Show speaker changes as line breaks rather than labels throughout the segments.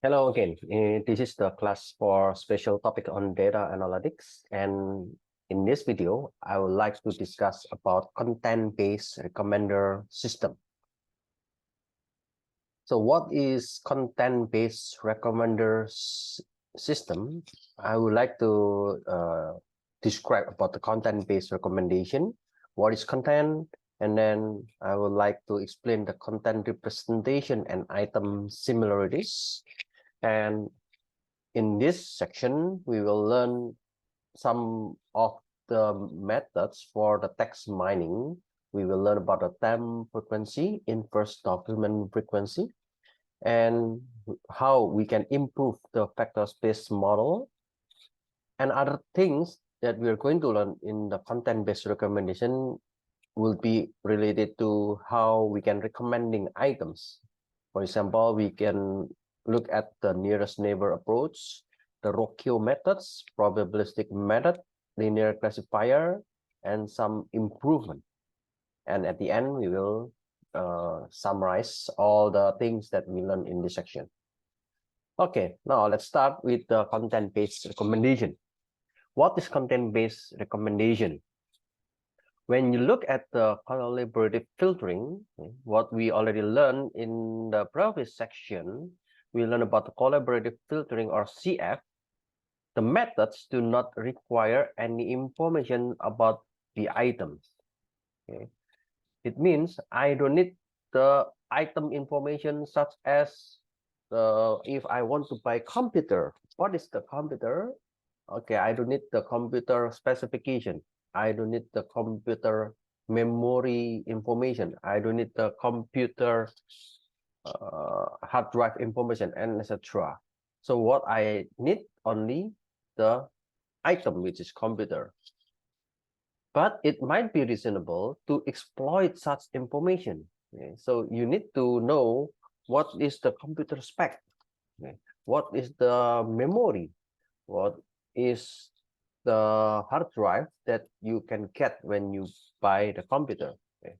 Hello again. This is the class for special topic on data analytics. And in this video, I would like to discuss about content-based recommender system. So what is content-based recommender system? I would like to describe about the content-based recommendation. What is content? And then I would like to explain the content representation and item similarities. And in this section, we will learn some of the methods for the text mining. We will learn about the time frequency, inverse document frequency, and how we can improve the vector space model. And other things that we are going to learn in the content-based recommendation will be related to how we can recommending items. For example, we can look at the nearest neighbor approach, the Rokio methods, probabilistic method, linear classifier, and some improvement. And at the end, we will summarize all the things that we learned in this section. Okay, now let's start with the content-based recommendation. What is content-based recommendation? When you look at the collaborative filtering, what we already learned in the previous section, we learned about the collaborative filtering or CF. The methods do not require any information about the items. Okay? It means I don't need the item information such as if I want to buy computer, what is the computer? Okay, I don't need the computer specification. I don't need the computer memory information. I don't need the computer hard drive information, and etc. So what I need only the item, which is computer. But it might be reasonable to exploit such information. Okay? So you need to know what is the computer spec, okay? What is the memory, what is the hard drive that you can get when you buy the computer. Okay?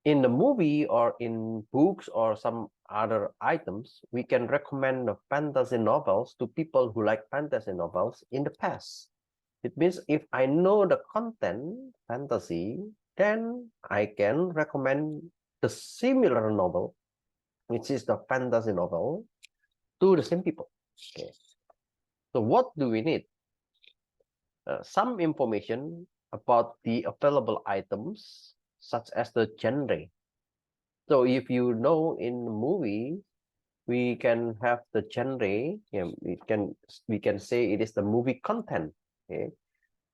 In the movie or in books or some other items, we can recommend the fantasy novels to people who like fantasy novels in the past. It means if I know the content, fantasy, then I can recommend the similar novel, which is the fantasy novel, to the same people. Okay. So what do we need? Some information about the available items, such as the genre. So if you know in the movie, we can have the genre. We can say it is the movie content. Okay.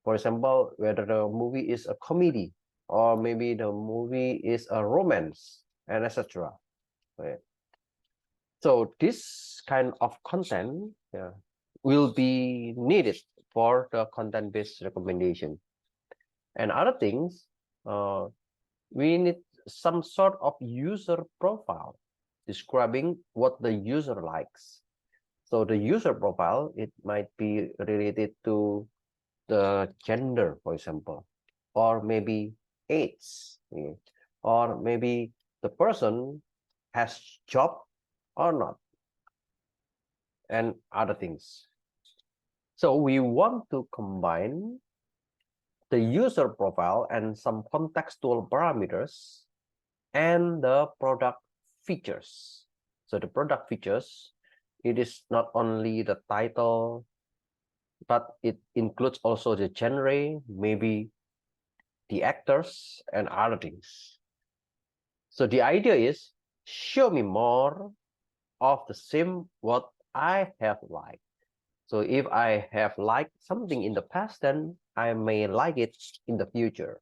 For example, whether the movie is a comedy or maybe the movie is a romance and etc. Okay. So this kind of content will be needed for the content-based recommendation. And other things, we need some sort of user profile describing what the user likes. So the user profile, it might be related to the gender, for example, or maybe age, or maybe the person has job or not, and other things. So we want to combine the user profile and some contextual parameters and the product features. So the product features, it is not only the title, but it includes also the genre, maybe the actors and other things. So the idea is show me more of the same what I have liked. So if I have liked something in the past, then I may like it in the future.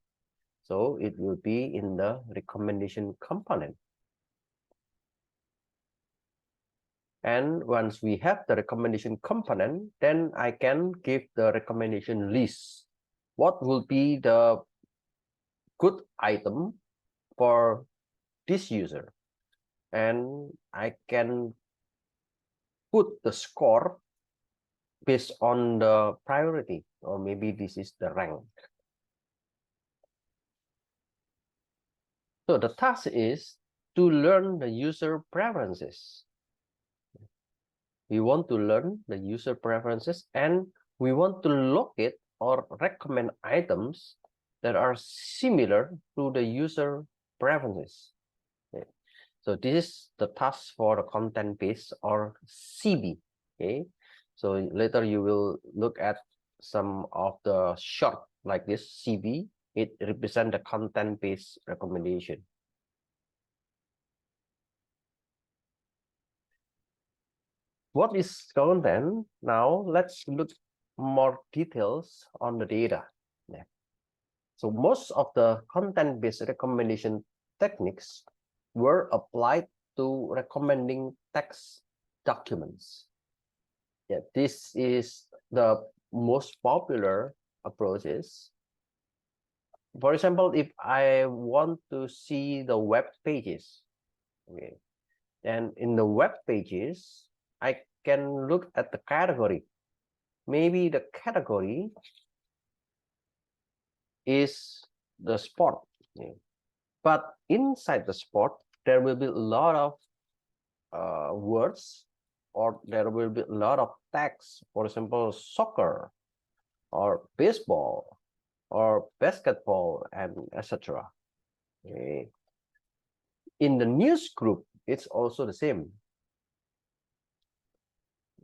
So it will be in the recommendation component. And once we have the recommendation component, then I can give the recommendation list. What will be the good item for this user? And I can put the score based on the priority, or maybe this is the rank. So the task is to learn the user preferences. We want to learn the user preferences, and we want to locate or recommend items that are similar to the user preferences. Okay. So this is the task for the content base or CB. Okay. So later you will look at some of the short like this CB. It represents the content-based recommendation. What is content? Now let's look more details on the data. Yeah. So most of the content-based recommendation techniques were applied to recommending text documents. Yeah, this is the most popular approaches. For example, if I want to see the web pages, okay, and in the web pages, I can look at the category. Maybe the category is the sport, okay. But inside the sport, there will be a lot of words, or there will be a lot of text. For example, soccer, or baseball, or basketball, and etc. Okay. In the news group, it's also the same.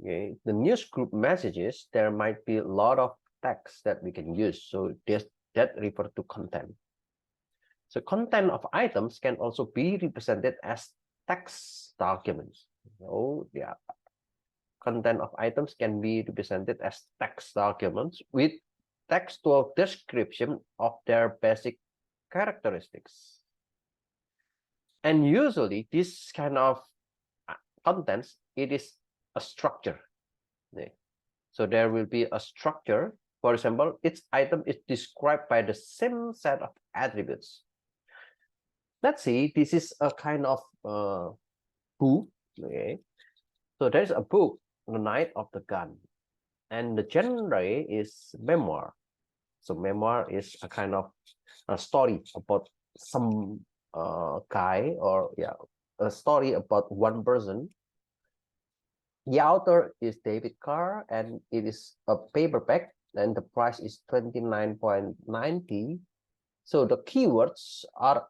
Okay. The news group messages, there might be a lot of text that we can use. So that refers to content. So content of items can also be represented as text documents. So yeah, content of items can be represented as text documents with textual description of their basic characteristics. And usually this kind of contents, it is a structure. So there will be a structure. For example, each item is described by the same set of attributes. Let's see, this is a kind of book. Okay. So there's a book, The Night of the Gun, and the genre is memoir. So memoir is a kind of a story about some guy, or yeah, a story about one person. The author is David Carr, and it is a paperback, and the price is $29.90. So the keywords are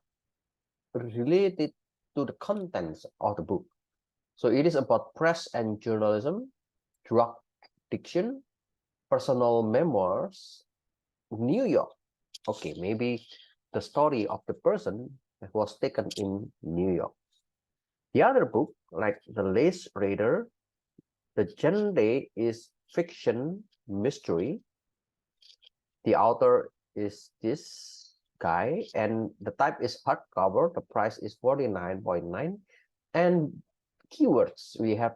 related to the contents of the book. So it is about press and journalism, drug addiction, personal memoirs, New York. Okay, maybe the story of the person that was taken in New York. The other book, like The Lace Raider, the genre is fiction mystery. The author is this guy, and the type is hardcover. The price is $49.9. And keywords, we have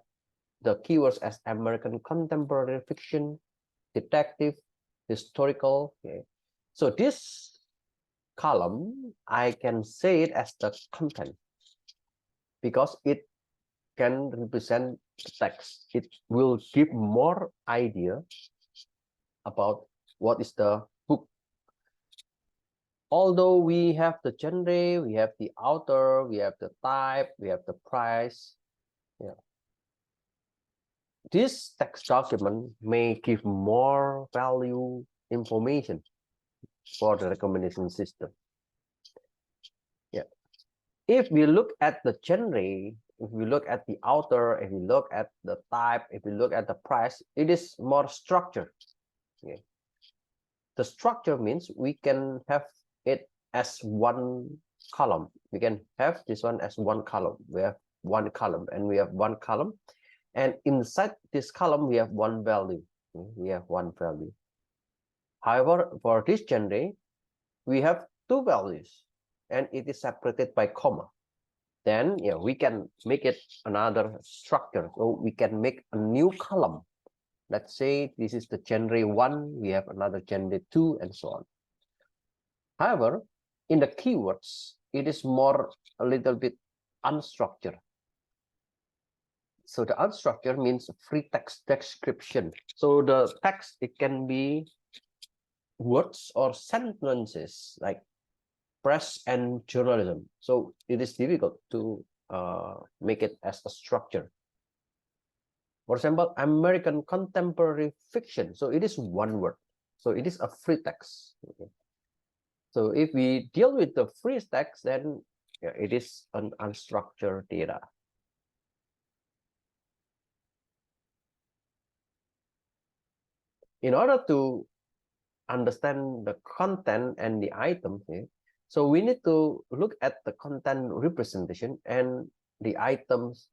the keywords as American contemporary fiction, detective, historical. Okay. So this column, I can say it as the content because it can represent the text. It will give more idea about what is the book. Although we have the genre, we have the author, we have the type, we have the price. Yeah. This text document may give more value information for the recommendation system. Yeah. If we look at the genre, if we look at the author, if we look at the type, if we look at the price, it is more structured. Okay. The structure means we can have it as one column. We can have this one as one column. We have one column, and we have one column. And inside this column, we have one value. We have one value. However, for this genre, we have two values, and it is separated by comma. Then yeah, we can make it another structure. So we can make a new column. Let's say this is the genre 1, we have another genre 2, and so on. However, in the keywords, it is more a little bit unstructured. So the unstructured means free text description. So the text, it can be words or sentences like press and journalism. So it is difficult to make it as a structure. For example, American contemporary fiction. So it is one word. So it is a free text. Okay. So if we deal with the free text, then yeah, it is an unstructured data. In order to understand the content and the item here, so we need to look at the content representation and the items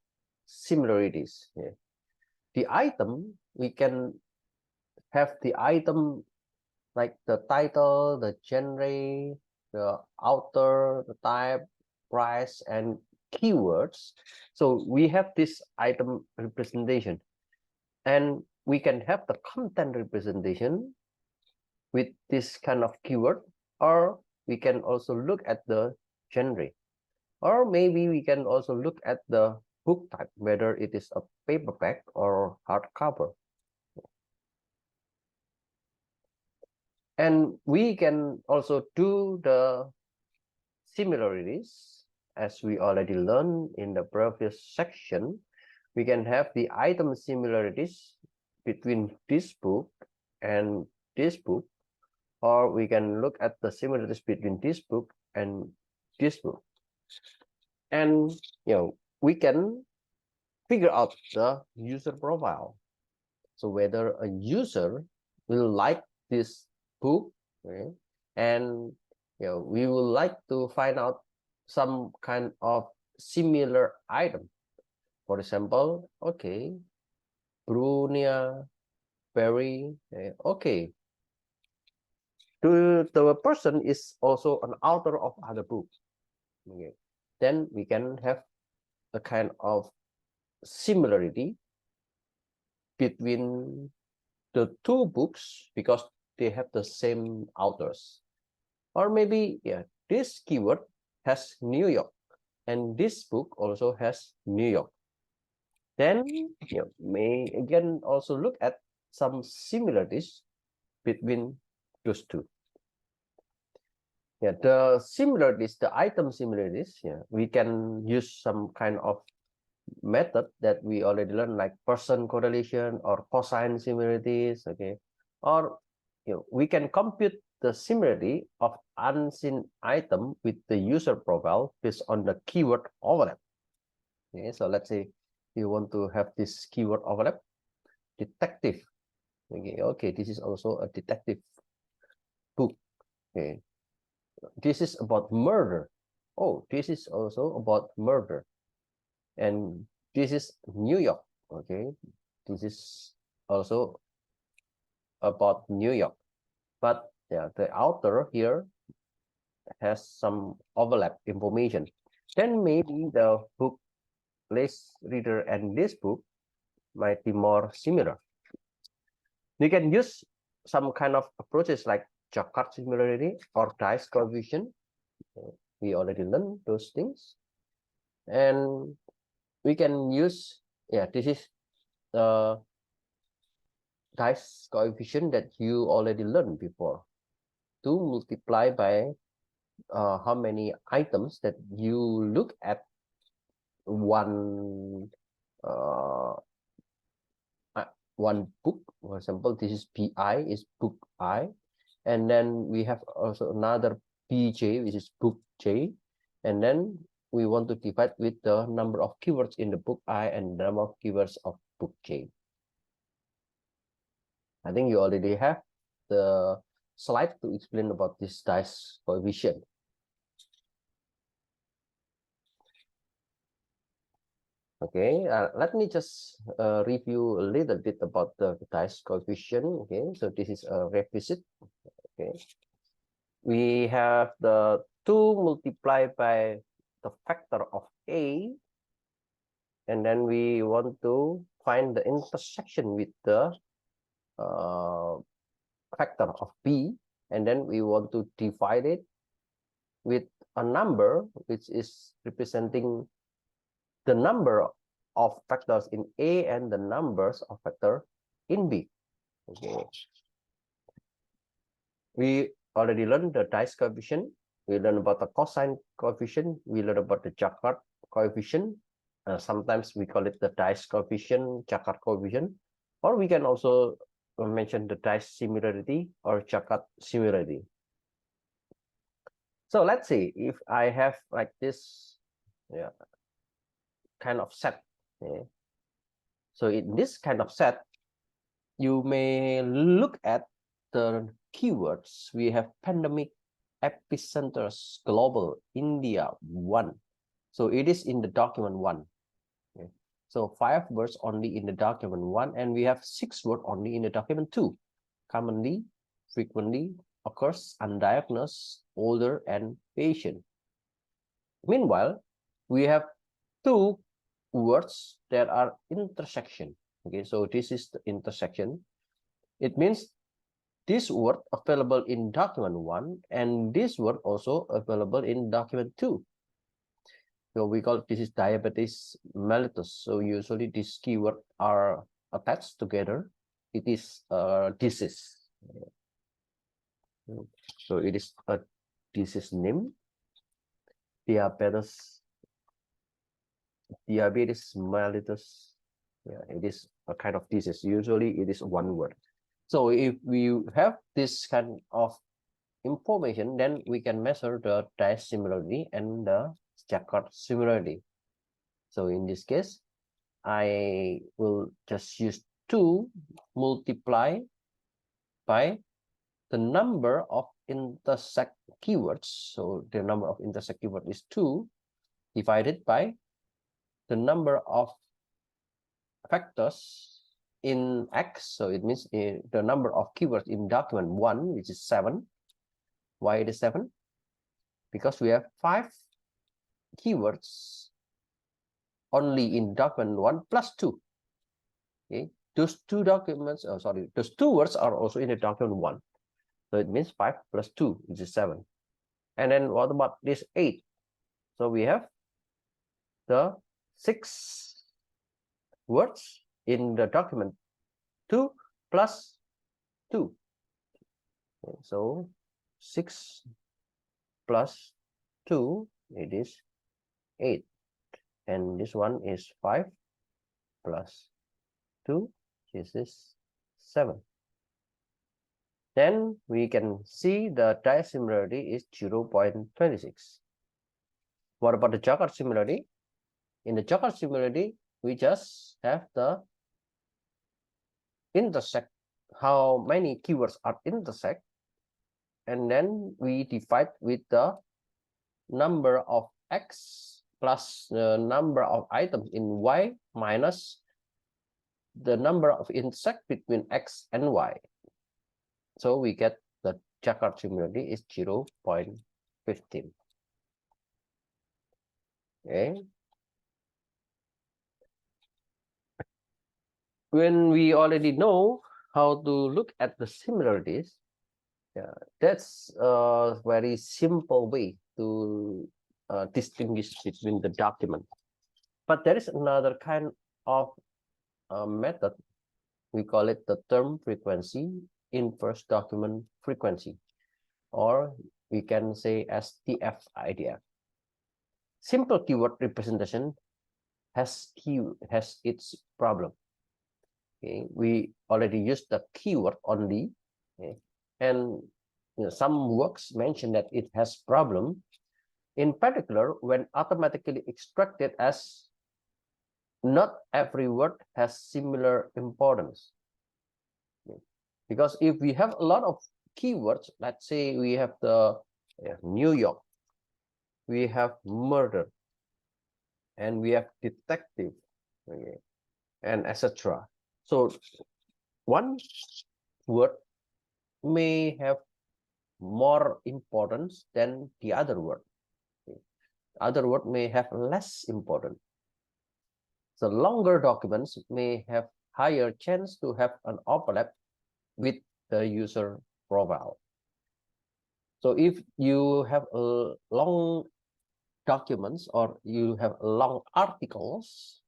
similarities. Yeah. The item, we can have the item like the title, the genre, the author, the type, price, and keywords. So we have this item representation, and we can have the content representation with this kind of keyword, or we can also look at the genre, or maybe we can also look at the book type, whether it is a paperback or hardcover. And we can also do the similarities, as we already learned in the previous section. We can have the item similarities between this book and this book, or we can look at the similarities between this book and this book. And we can figure out the user profile. So whether a user will like this book, okay, and we would like to find out some kind of similar item. For example, okay, Brunia, Perry, okay. The person is also an author of other books. Okay. Then we can have a kind of similarity between the two books because they have the same authors. Or maybe, yeah, this keyword has New York, and this book also has New York. Then may again also look at some similarities between those two. Yeah, the similarities, the item similarities, yeah, we can use some kind of method that we already learned, like person correlation or cosine similarities, okay? Or we can compute the similarity of unseen item with the user profile based on the keyword overlap. Okay, so let's say you want to have this keyword overlap, detective. Okay, this is also a detective book. Okay, this is about murder. Oh, this is also about murder. And this is New York. Okay, this is also about New York. But yeah, the author here has some overlap information. Then maybe the book list reader and this book might be more similar. You can use some kind of approaches like Jaccard similarity or dice coefficient. We already learned those things. And we can use, yeah, this is the dice coefficient that you already learned before. To multiply by how many items that you look at one one book. For example, this is PI is book I, and then we have also another BJ, which is book J, and then we want to divide with the number of keywords in the book I and the number of keywords of book J. I think you already have the slide to explain about this dice coefficient. Okay, let me just review a little bit about the dice coefficient. Okay, so this is a revisit. Okay, we have the 2 multiplied by the factor of A, and then we want to find the intersection with the factor of B, and then we want to divide it with a number which is representing the number of factors in A and the numbers of factor in B. Okay. We already learned the dice coefficient. We learned about the cosine coefficient. We learned about the Jaccard coefficient. Sometimes we call it the dice coefficient, Jaccard coefficient, or we can also mention the dice similarity or Jaccard similarity. So let's see if I have like this kind of set. So in this kind of set, you may look at the keywords. We have pandemic, epicenters, global, India, 1. So it is in the document 1. So 5 words only in the document 1, and we have 6 words only in the document 2. Commonly, frequently, occurs, undiagnosed, older, and patient. Meanwhile, we have 2 words that are intersection. Okay, so this is the intersection. It means this word available in document 1 and this word also available in document 2. So we call this is diabetes mellitus. So usually these keywords are attached together. It is a disease. So it is a disease name. Diabetes mellitus. Yeah, it is a kind of disease. Usually it is one word. So if we have this kind of information, then we can measure the dice similarity and the Jaccard similarity. So in this case, I will just use 2 multiply by the number of intersect keywords. So the number of intersect keywords is 2 divided by the number of factors in X. So it means the number of keywords in document 1, which is 7. Why it is 7? Because we have 5 keywords only in document 1 plus 2. Okay, those 2 documents, those 2 words are also in the document 1. So it means 5 plus 2, which is 7. And then what about this 8? So we have the 6 words in the document 2 plus 2. Okay, so 6 plus 2, it is 8. And this one is 5 plus 2, this is 7. Then we can see the dice similarity is 0.26. What about the Jaccard similarity? In the Jaccard similarity, we just have the intersect, how many keywords are intersect, and then we divide with the number of X plus the number of items in Y minus the number of intersect between X and Y. So we get the Jaccard similarity is 0.15. Okay. When we already know how to look at the similarities, that's a very simple way to distinguish between the document. But there is another kind of method. We call it the term frequency, inverse document frequency, or we can say as TF idea. Simple keyword representation has its problem. Okay, we already used the keyword only, okay, and some works mention that it has problem, in particular when automatically extracted as not every word has similar importance. Okay. Because if we have a lot of keywords, let's say we have the New York, we have murder, and we have detective, okay, and etc. So one word may have more importance than the other word. Okay. Other word may have less importance. So longer documents may have higher chance to have an overlap with the user profile. So if you have a long documents or you have long articles,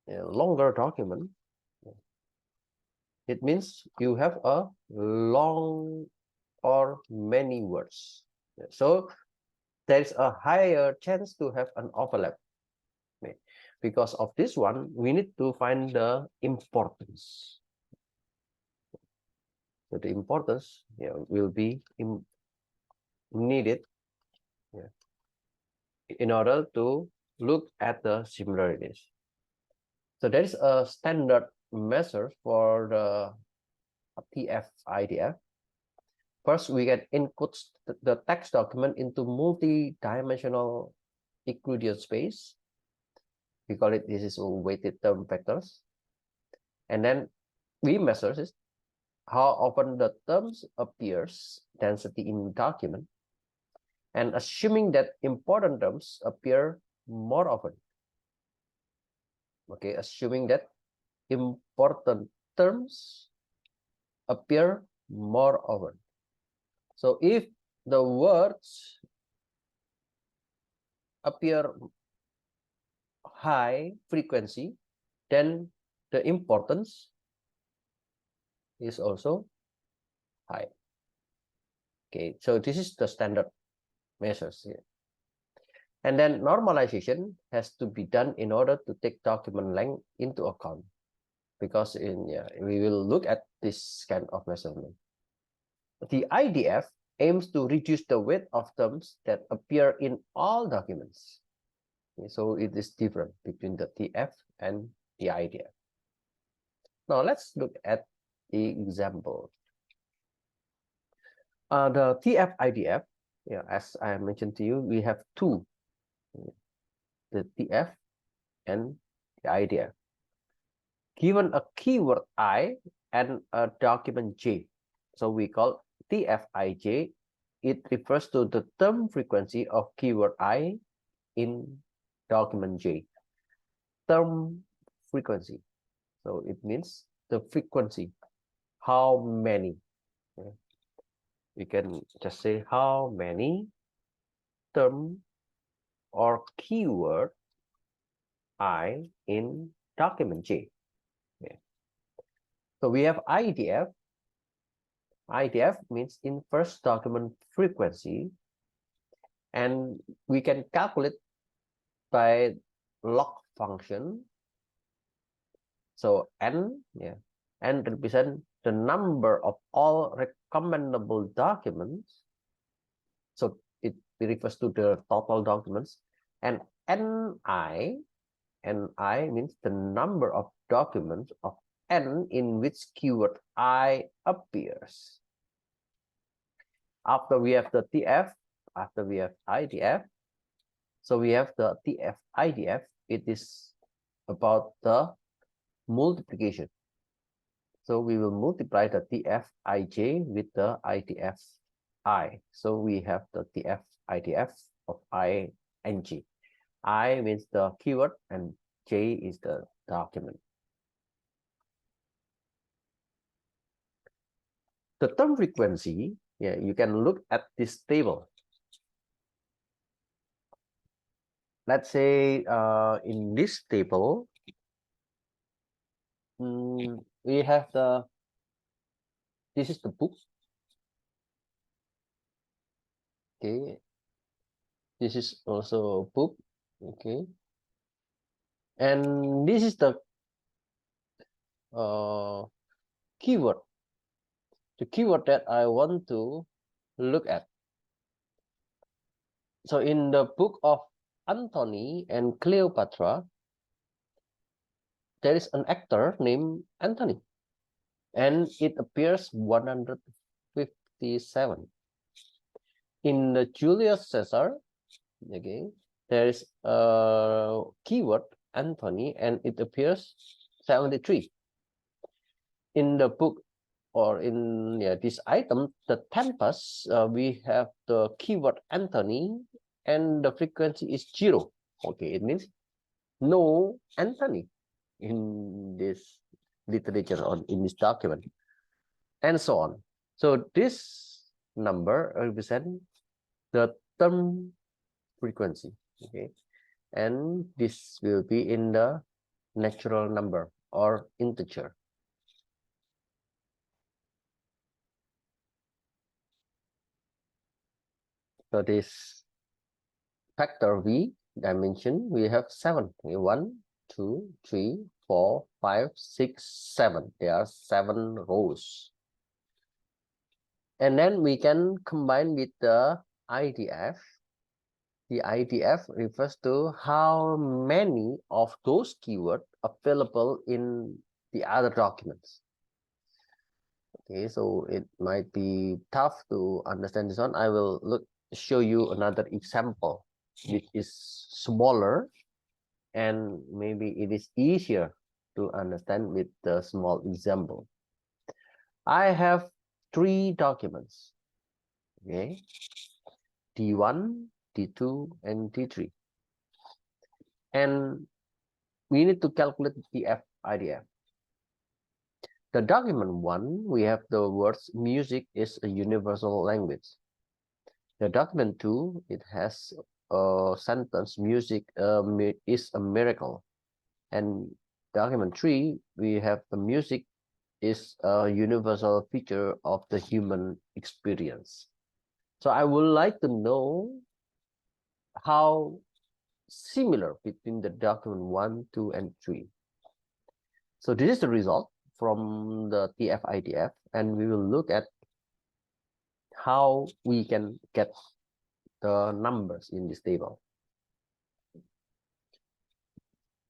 a longer document, it means you have a long or many words. So there's a higher chance to have an overlap. Okay. Because of this one, we need to find the importance. So the importance will be needed in order to look at the similarities. So there is a standard measure for the TF-IDF. First, we can input the text document into multi-dimensional Euclidean space. We call it, this is weighted term vectors. And then we measure this, how often the terms appears density in document, and assuming that important terms appear more often. Okay, assuming that important terms appear more often. So if the words appear high frequency, then the importance is also high. Okay, so this is the standard measures here. And then normalization has to be done in order to take document length into account, because we will look at this kind of measurement. The IDF aims to reduce the weight of terms that appear in all documents. Okay, so it is different between the TF and the IDF. Now let's look at the example. The TF-IDF, as I mentioned to you, we have two, the TF and the IDF. Given a keyword I and a document J, so we call TF-IJ, it refers to the term frequency of keyword I in document J. Term frequency, so it means the frequency, how many. Okay. We can just say how many term or keyword I in document J. Okay. So we have IDF. IDF means inverse document frequency, and we can calculate by log function. So n represent the number of all recommendable documents. So it refers to the total documents, and ni means the number of documents of n in which keyword I appears. After we have the TF, after we have IDF, so we have the TF-IDF. It is about the multiplication. So we will multiply the TF-IJ with the IDF-I. So we have the TF-IDF of I and J. I means the keyword and J is the document. The term frequency, you can look at this table. Let's say in this table, we have this is the book. Okay. This is also a book. Okay. And this is the keyword. The keyword that I want to look at. So in the book of Antony and Cleopatra, there is an actor named Antony, and it appears 157. In the Julius Caesar, okay, there is a keyword Antony, and it appears 73. In the book or in this item, the Tempest, we have the keyword Antony, and the frequency is 0. Okay, it means no Antony in this literature or in this document, and so on. So this number represents the term frequency. Okay, and this will be in the natural number or integer. So this factor V dimension, we have 7. 1, 2, 3, 4, 5, 6, 7. There are 7 rows. And then we can combine with the IDF. The IDF refers to how many of those keywords available in the other documents. Okay, so it might be tough to understand this one. I will show you another example which is smaller, and maybe it is easier to understand with the small example. I have 3 documents. Okay, D1, D2, and D3. And we need to calculate the IDF. The document 1, we have the words music is a universal language. The document 2, it has a sentence music is a miracle. And document 3, we have the music is a universal feature of the human experience. So I would like to know how similar between the document 1, 2, and 3. So this is the result from the TF-IDF, and we will look at how we can get the numbers in this table.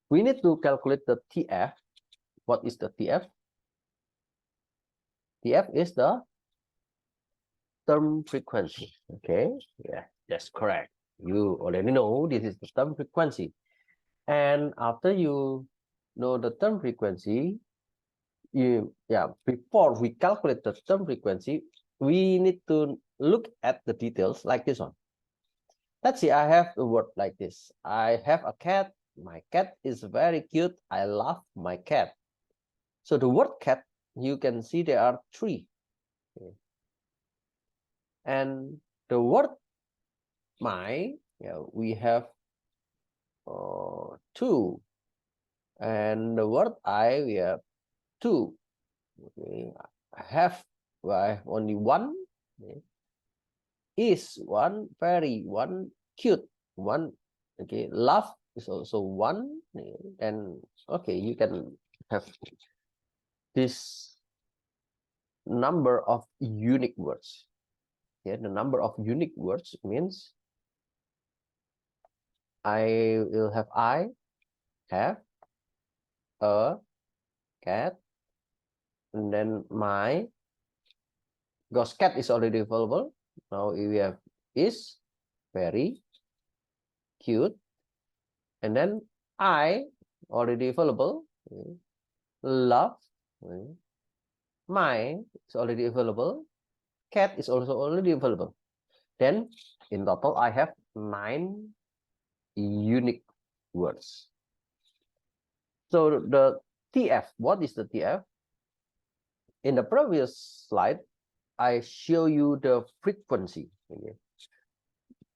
We need to calculate the TF. What is the TF? TF is the term frequency. Okay, yeah, that's correct. You already know this is the term frequency. And after you know the term frequency, before we calculate the term frequency, we need to look at the details like this one. Let's see, I have a word like this. I have a cat. My cat is very cute. I love my cat. So the word cat, you can see there are 3. Okay. And the word my, we have 2. And the word I, we have 2. Okay. I have only 1. Okay. Is 1, very 1, cute 1. Okay, love is also 1. And okay, you can have this number of unique words. Yeah, the number of unique words means I will have have a cat, and then my, because cat is already available. Now we have is very cute, and then I already available. Love, my is already available. Cat is also already available. Then in total I have 9 unique words. So the TF, what is the TF? In the previous slide, I show you the frequency. Okay.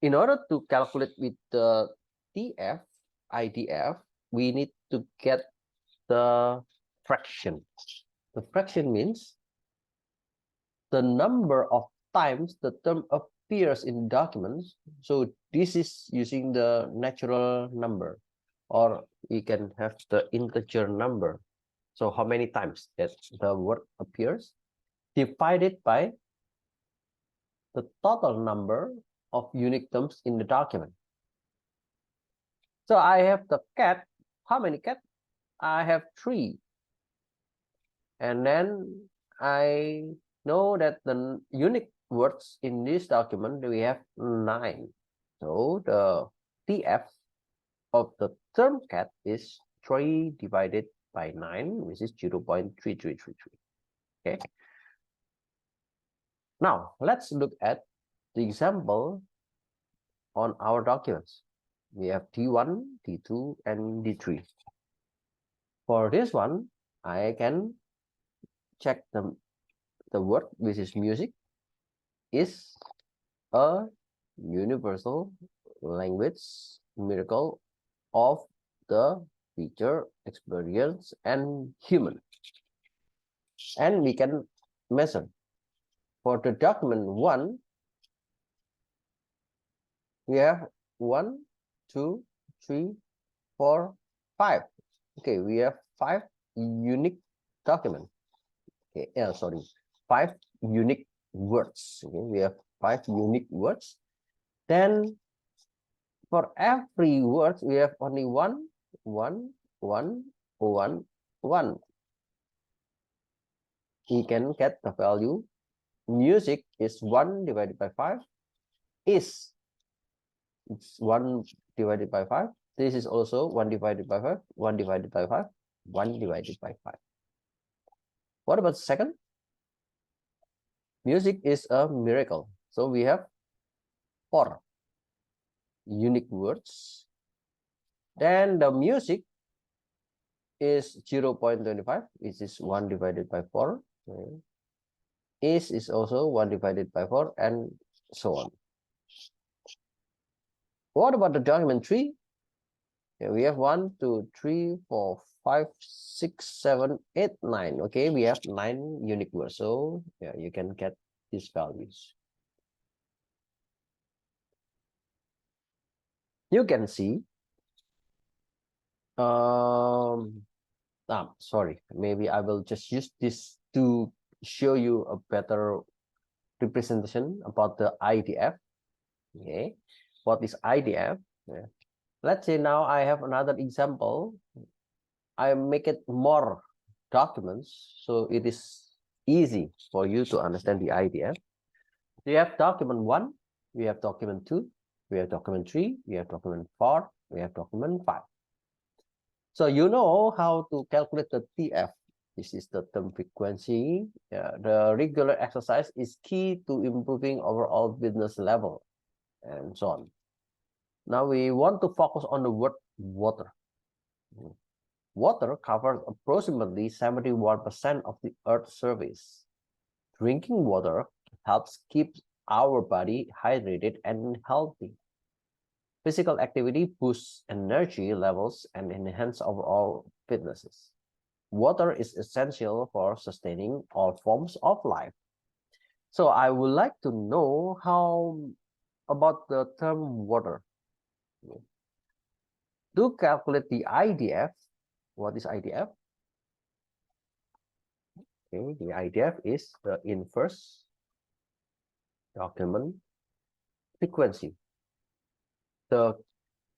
In order to calculate with the TF, IDF, we need to get the fraction. The fraction means the number of times the term appears in documents. So this is using the natural number, or we can have the integer number. So how many times that the word appears divided by the total number of unique terms in the document. So I have the cat. How many cats? I have 3. And then I know that the unique words in this document, we have 9. So the TF of the term cat is 3 divided by 9, which is 0.3333. Okay. Now let's look at the example on our documents. We have D1, D2, and D3. For this one, I can check the word, which is music, is a universal language miracle of the feature, experience, and human. And we can measure. For the document 1, we have 1, 2, 3, 4, 5. Okay, we have 5 unique documents. Okay, sorry, 5 unique words. Okay, we have 5 unique words. Then for every word, we have only one. We can get the value. Music is 1 divided by 5. It's 1 divided by 5. This is also 1 divided by 5, 1 divided by 5, 1 divided by 5. What about the second? Music is a miracle. So we have 4 unique words. Then the music is 0.25, which is 1 divided by 4. Okay. Is also 1 divided by 4, and so on. What about the document 3? Okay, we have 1, 2, 3, 4, 5, 6, 7, 8, 9. Okay, we have 9 unique words. So yeah, you can get these values. You can see. Sorry, maybe I will just use this to show you a better representation about the IDF. Okay, what is IDF? Yeah. Let's say now I have another example. I make it more documents, so it is easy for you to understand the IDF. We have document 1, we have document 2, we have document 3, we have document 4, we have document 5. So you know how to calculate the TF. This is the term frequency. The regular exercise is key to improving overall business level, and so on. Now we want to focus on the word water. Water covers approximately 71% of the Earth's surface. Drinking water helps keep our body hydrated and healthy. Physical activity boosts energy levels and enhances overall fitnesses. Water is essential for sustaining all forms of life. So I would like to know how about the term water. To calculate the IDF, what is IDF? Okay, the IDF is the inverse document frequency. The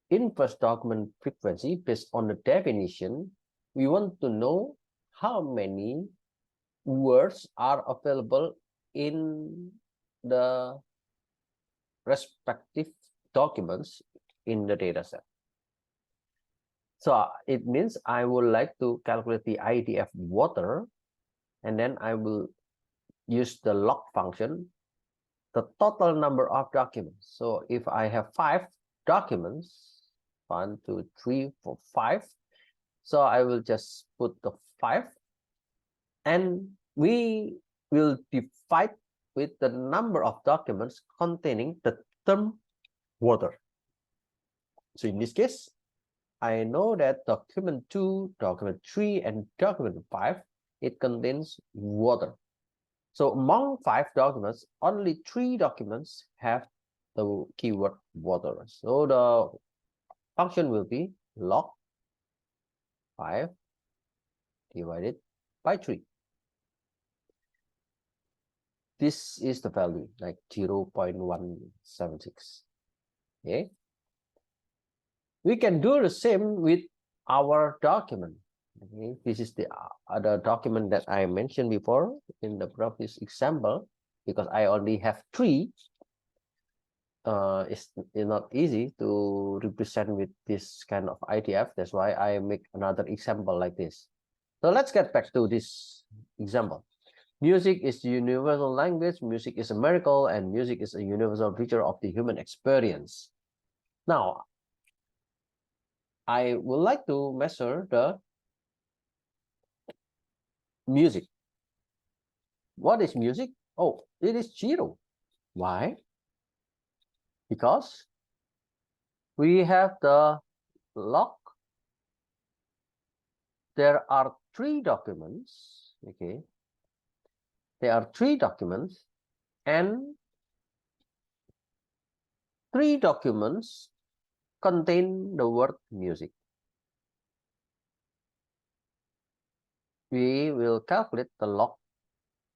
inverse document frequency, based on the definition, we want to know how many words are available in the respective documents in the dataset. So it means I would like to calculate the IDF water, and then I will use the log function, the total number of documents. So if I have 5 documents, 1, 2, 3, 4, 5. So I will just put the 5, and we will divide with the number of documents containing the term water. So in this case, I know that document 2, document 3, and document 5, it contains water. So among 5 documents, only 3 documents have the keyword water. So the function will be log 5 divided by 3. This is the value, like 0.176. Okay. We can do the same with our document. Okay. This is the other document that I mentioned before in the previous example, because I only have 3. It's not easy to represent with this kind of IDF. That's why I make another example like this. So let's get back to this example. Music is the universal language, music is a miracle, and music is a universal feature of the human experience. Now, I would like to measure the music. What is music? Oh, it is 0. Why? Because we have the log. There are 3 documents, okay? There are 3 documents, and 3 documents contain the word music. We will calculate the log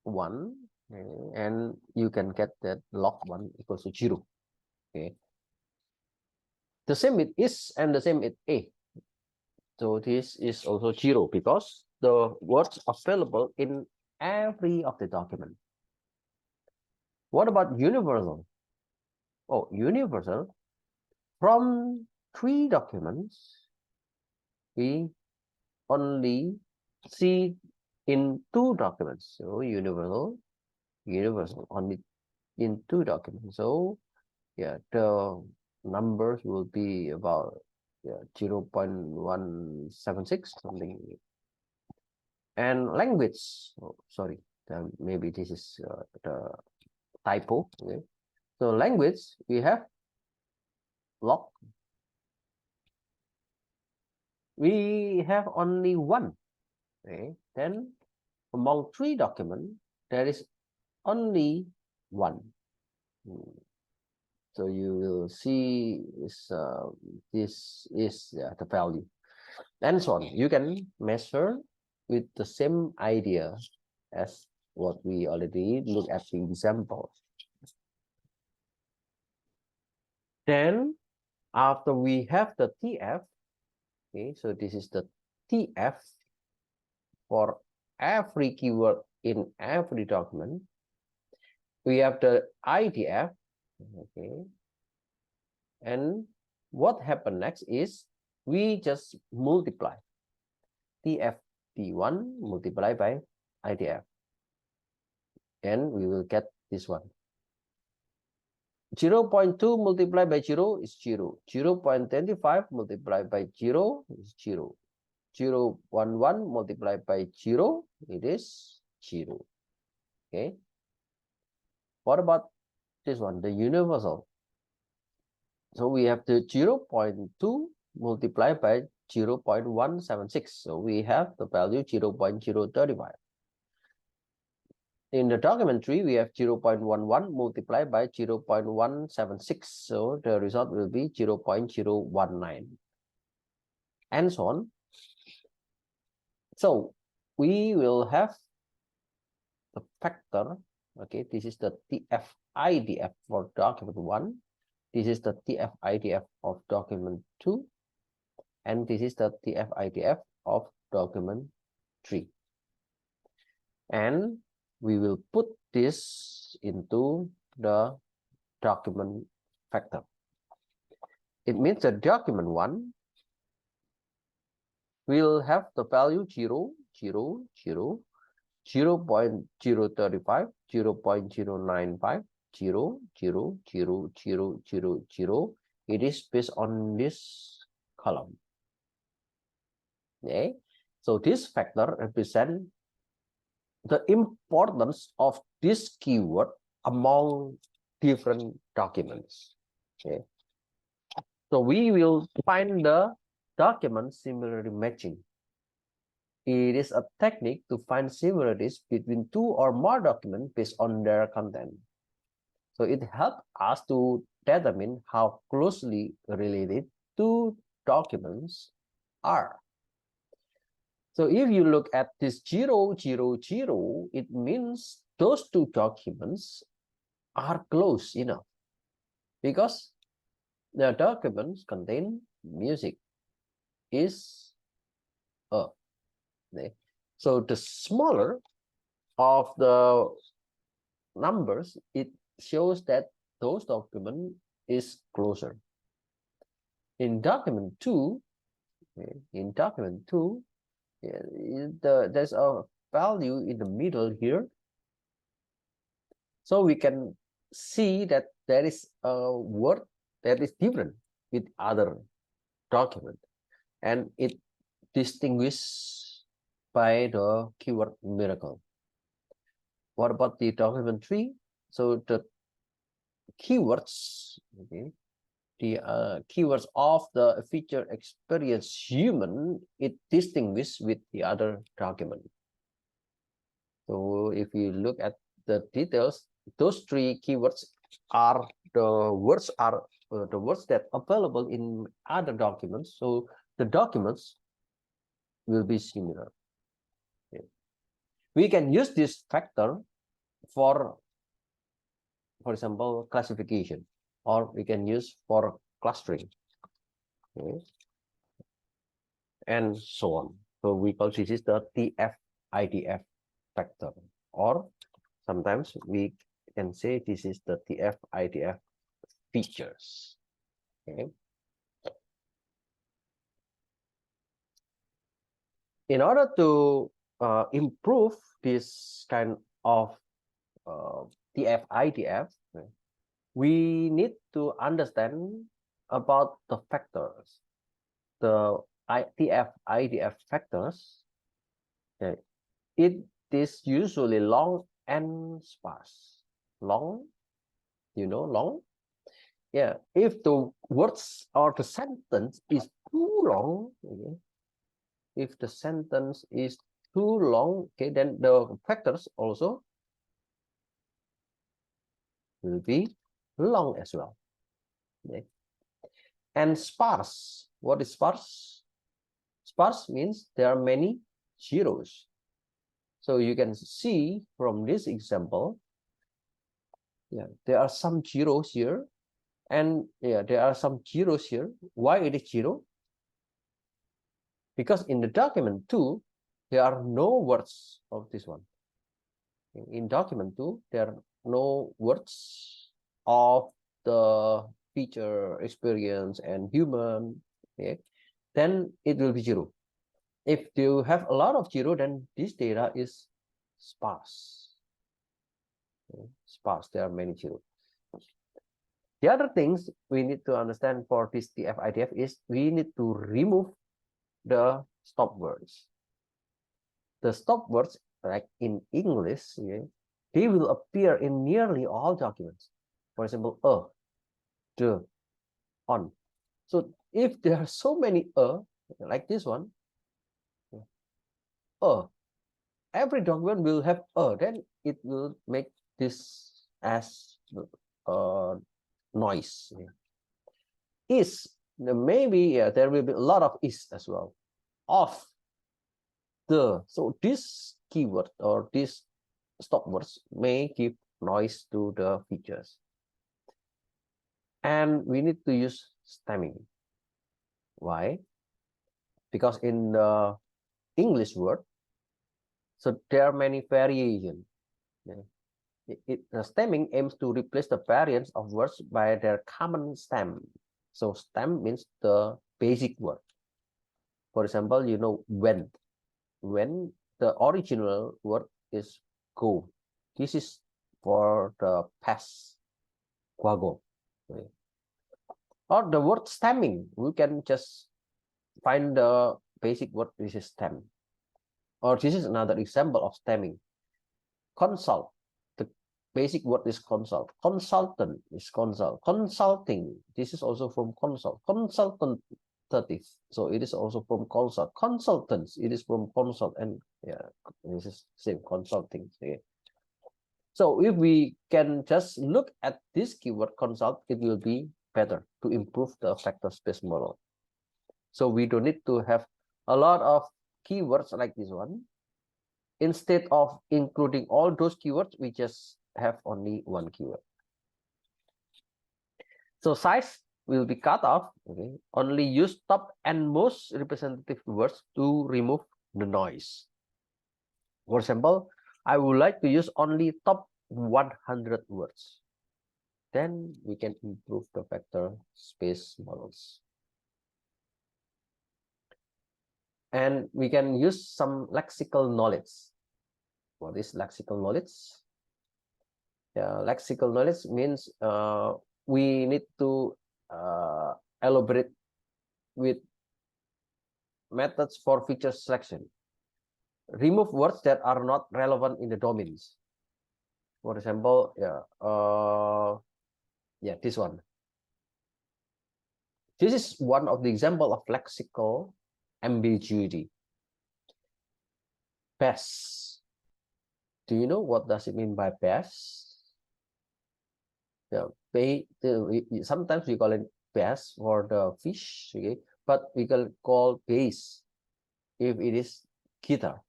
1, okay, and you can get that log 1 equals to 0. Okay. The same with is and the same with a. So this is also 0 because the words available in every of the document. What about universal? Oh, universal. From 3 documents, we only see in 2 documents. So universal only in 2 documents. So yeah, the numbers will be about 0.176 something. And language, oh, sorry, maybe this is the typo. Okay. So language, we have log. We have only 1. Okay. Then among 3 documents, there is only 1. So you will see this is the value, and so on. You can measure with the same idea as what we already look at the example. Then after we have the TF, okay, so this is the TF for every keyword in every document. We have the IDF, okay, and what happened next is we just multiply TF1 multiplied by IDF, and we will get this one. 0.2 multiplied by 0 is 0. 0.25 multiplied by 0 is 0. 0.11 multiplied by 0, it is 0. Okay. What about this one, the universal? So we have the 0.2 multiplied by 0.176. So we have the value 0.035. In the document tree, we have 0.11 multiplied by 0.176. So the result will be 0.019. And so on. So we will have the factor. Okay, this is the TF-IDF for document 1. This is the TF-IDF of document 2. And this is the TF-IDF of document 3. And we will put this into the document factor. It means that document 1 will have the value 0, 0, 0, 0.035, 0.095, 0, 0, 0, 0, 0, 0. It is based on this column. Okay. So this factor represents the importance of this keyword among different documents. Okay. So we will find the document similarity matching. It is a technique to find similarities between 2 or more documents based on their content. So it helps us to determine how closely related 2 documents are. So if you look at this 0, 0, 0, it means those 2 documents are close enough because the documents contain music is a. So the smaller of the numbers, it shows that those document is closer. In document 2, there's a value in the middle here. So we can see that there is a word that is different with other document, and it distinguished by the keyword miracle. What about the document 3? So the keywords, okay, the keywords of the feature experience human, it distinguishes with the other document. So if you look at the details, those 3 keywords are the words are the words that available in other documents. So the documents will be similar. Okay. We can use this factor for example, classification, or we can use for clustering, okay, and so on. So we call this is the TF-IDF factor, or sometimes we can say this is the TF-IDF features. Okay. In order to improve this kind of TF-IDF, we need to understand about the factors. The TF-IDF factors, okay, it is usually long and sparse. Long, long. Yeah, if the words or the sentence is too long, okay, if the sentence is too long, okay, then the factors also will be long as well. Okay. And sparse, what is sparse? Sparse means there are many zeros. So you can see from this example, yeah, there are some zeros here, and yeah, there are some zeros here. Why it is zero? Because in the document 2, there are no words of this one. In document 2, there are no words of the feature, experience, and human. Okay, then it will be zero. If you have a lot of zero, then this data is sparse. Okay. Sparse, there are many zero. The other things we need to understand for this TF-IDF is we need to remove the stop words. The stop words, like in English, okay, they will appear in nearly all documents. For example, the, on. So if there are so many like this one, every document will have then it will make this as noise. Is, maybe there will be a lot of is as well. Of, the. So this keyword or this stop words may give noise to the features. And we need to use stemming. Why? Because in the English word, so there are many variations. The stemming aims to replace the variants of words by their common stem. So stem means the basic word. For example, when the original word is go. This is for the past, quago. Okay. Or the word stemming, we can just find the basic word, this is stem. Or this is another example of stemming. Consult, the basic word is consult. Consultant is consult. Consulting, this is also from consult. Consultative, so it is also from consult. Consultants, it is from consult, and yeah, this is same, consulting. Okay. So if we can just look at this keyword consult, it will be better to improve the factor space model. So we don't need to have a lot of keywords like this one. Instead of including all those keywords, we just have only one keyword. So size will be cut off. Okay. Only use top and most representative words to remove the noise. For example, I would like to use only top 100 words. Then we can improve the vector space models. And we can use some lexical knowledge. What is lexical knowledge? Yeah, lexical knowledge means we need to elaborate with methods for feature selection. Remove words that are not relevant in the domains. For example, this one. This is one of the example of lexical ambiguity. Best. Do you know what does it mean by best? Yeah, sometimes we call it bass for the fish, okay, but we can call bass if it is guitar.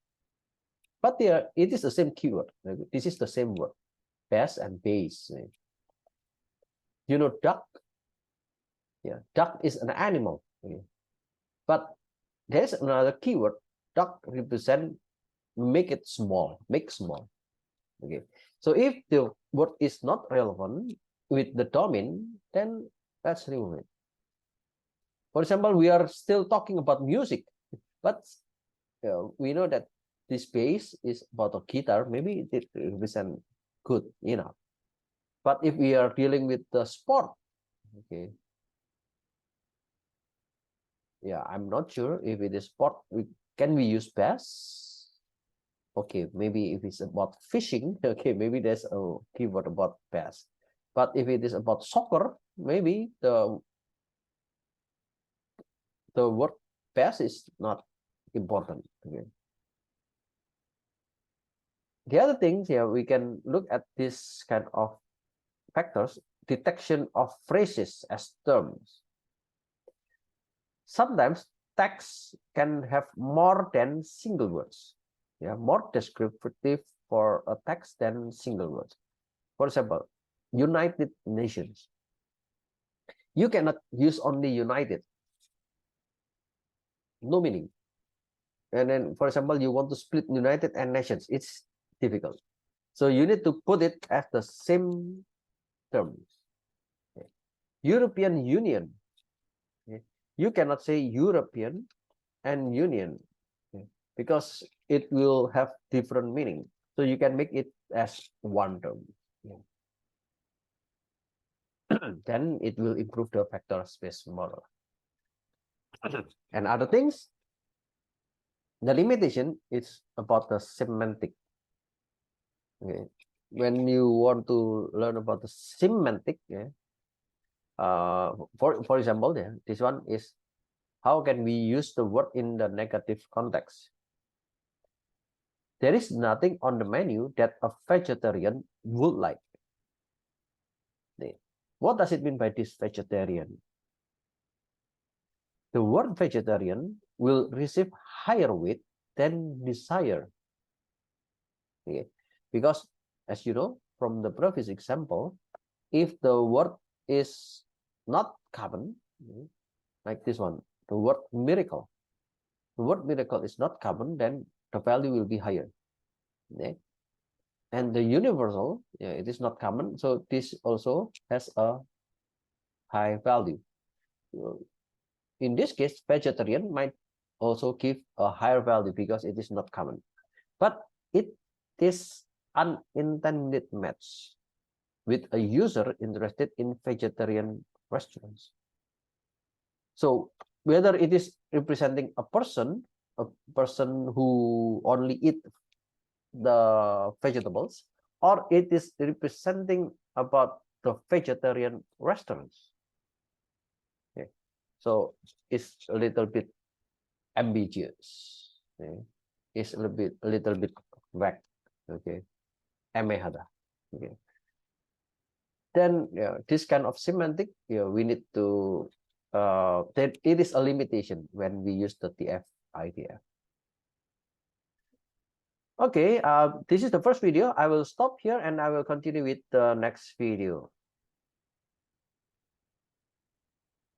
But there, it is the same keyword. This is the same word, bass and bass. You know, duck. Yeah, duck is an animal. Okay. But there's another keyword. Duck represent make it small, make small. Okay. So if the word is not relevant with the domain, then let's remove it. For example, we are still talking about music, but we know that this bass is about a guitar. Maybe it represent good enough. But if we are dealing with the sport, okay, yeah, I'm not sure if it is sport. Can we use bass? Okay, maybe if it's about fishing, okay, maybe there's a keyword about bass. But if it is about soccer, maybe the word bass is not important. Okay. The other things, yeah, we can look at this kind of factors, detection of phrases as terms. Sometimes text can have more than single words. Yeah, more descriptive for a text than single words. For example, United Nations. You cannot use only United. No meaning. And then, for example, you want to split United and Nations. It's difficult. So you need to put it as the same terms. Okay. European Union. Okay. You cannot say European and Union, okay, because it will have different meaning. So you can make it as one term. Yeah. Then it will improve the vector space model. And other things, the limitation is about the semantic. Okay. When you want to learn about the semantic, yeah, for example, yeah, this one is how can we use the word in the negative context? There is nothing on the menu that a vegetarian would like. What does it mean by this vegetarian? The word vegetarian will receive higher weight than desire. Okay. Because as you know, from the previous example, if the word is not common, like this one, the word miracle, the word miracle is not common, then the value will be higher. Okay. And the universal, yeah, it is not common, so this also has a high value. In this case, vegetarian might also give a higher value because it is not common, but it is unintended match with a user interested in vegetarian restaurants. So whether it is representing a person who only eat the vegetables, or it is representing about the vegetarian restaurants. Okay. So it's a little bit ambiguous. Okay. It's a little bit vague. Okay. Emehada. Okay. Then this kind of semantic, we need to that it is a limitation when we use the TF IDF. Okay, this is the first video. I will stop here and I will continue with the next video.